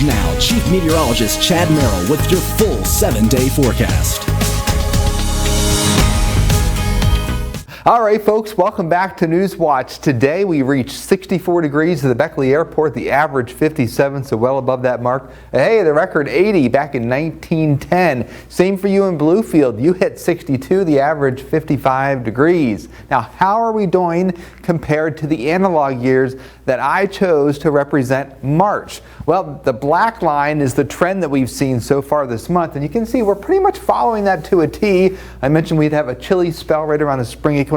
Now, Chief Meteorologist Chad Merrill with your full 7-day forecast. All right, folks, welcome back to News Watch. Today we reached 64 degrees at the Beckley Airport, the average 57, so well above that mark. Hey, the record 80 back in 1910. Same for you in Bluefield. You hit 62, the average 55 degrees. Now, how are we doing compared to the analog years that I chose to represent March? Well, the black line is the trend that we've seen so far this month, and you can see we're pretty much following that to a T. I mentioned we'd have a chilly spell right around the spring equinox.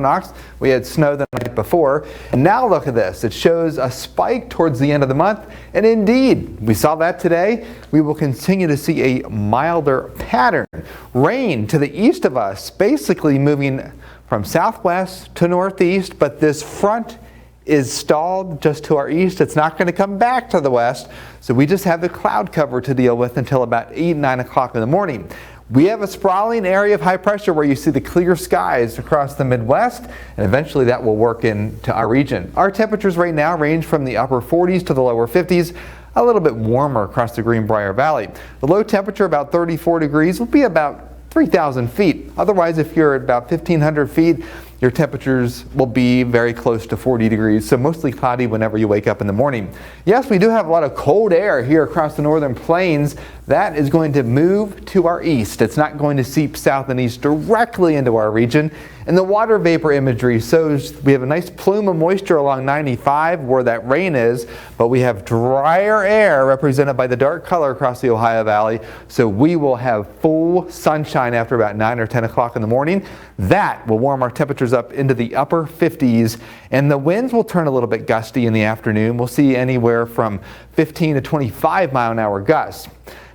We had snow the night before, and now look at this. It shows a spike towards the end of the month, and indeed, we saw that today. We will continue to see a milder pattern. Rain to the east of us, basically moving from southwest to northeast, but this front is stalled just to our east. It's not going to come back to the west, so we just have the cloud cover to deal with until about 8, 9 o'clock in the morning. We have a sprawling area of high pressure where you see the clear skies across the Midwest, and eventually that will work into our region. Our temperatures right now range from the upper 40s to the lower 50s, a little bit warmer across the Greenbrier Valley. The low temperature, about 34 degrees, will be about 3,000 feet. Otherwise, if you're at about 1,500 feet, your temperatures will be very close to 40 degrees, so mostly cloudy whenever you wake up in the morning. Yes, we do have a lot of cold air here across the northern plains. That is going to move to our east. It's not going to seep south and east directly into our region. And the water vapor imagery shows we have a nice plume of moisture along 95 where that rain is, but we have drier air represented by the dark color across the Ohio Valley, so we will have full sunshine after about 9 or 10 o'clock in the morning. That will warm our temperatures up into the upper 50s, and the winds will turn a little bit gusty in the afternoon. We'll see anywhere from 15 to 25 mile-an-hour gusts.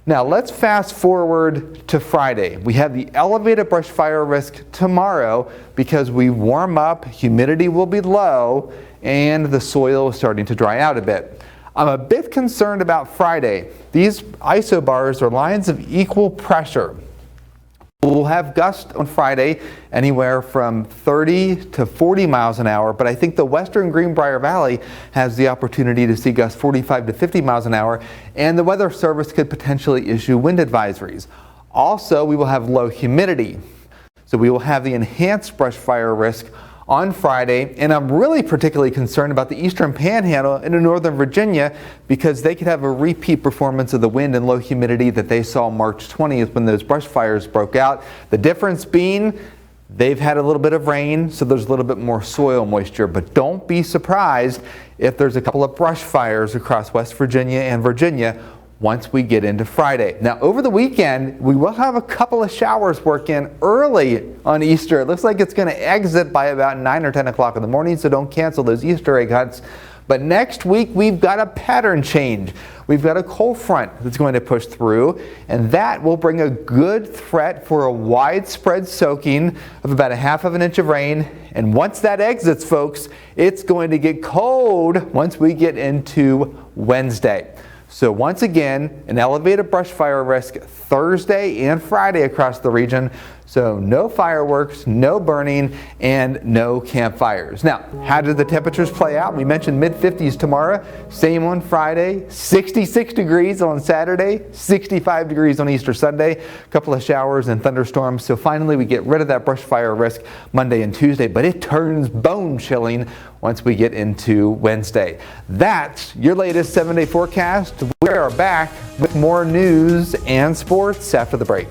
Now let's fast forward to Friday. We have the elevated brush fire risk tomorrow because we warm up, humidity will be low, and the soil is starting to dry out a bit. I'm a bit concerned about Friday. These isobars are lines of equal pressure. We'll have gusts on Friday anywhere from 30 to 40 miles an hour, but I think the western Greenbrier Valley has the opportunity to see gusts 45 to 50 miles an hour, and the Weather Service could potentially issue wind advisories. Also, we will have low humidity, so we will have the enhanced brush fire risk on Friday, and I'm really particularly concerned about the eastern panhandle into northern Virginia because they could have a repeat performance of the wind and low humidity that they saw March 20th when those brush fires broke out. The difference being they've had a little bit of rain, so there's a little bit more soil moisture, but don't be surprised if there's a couple of brush fires across West Virginia and Virginia once we get into Friday. Now, over the weekend, we will have a couple of showers work in early on Easter. It looks like it's going to exit by about 9 or 10 o'clock in the morning, so don't cancel those Easter egg hunts. But next week, we've got a pattern change. We've got a cold front that's going to push through, and that will bring a good threat for a widespread soaking of about 1/2 inch of rain. And once that exits, folks, it's going to get cold once we get into Wednesday. So once again, an elevated brush fire risk Thursday and Friday across the region. So no fireworks, no burning, and no campfires. Now, how did the temperatures play out? We mentioned mid-50s tomorrow, same on Friday, 66 degrees on Saturday, 65 degrees on Easter Sunday, a couple of showers and thunderstorms. So finally we get rid of that brush fire risk Monday and Tuesday, but it turns bone chilling once we get into Wednesday. That's your latest 7-day forecast. We are back with more news and sports after the break.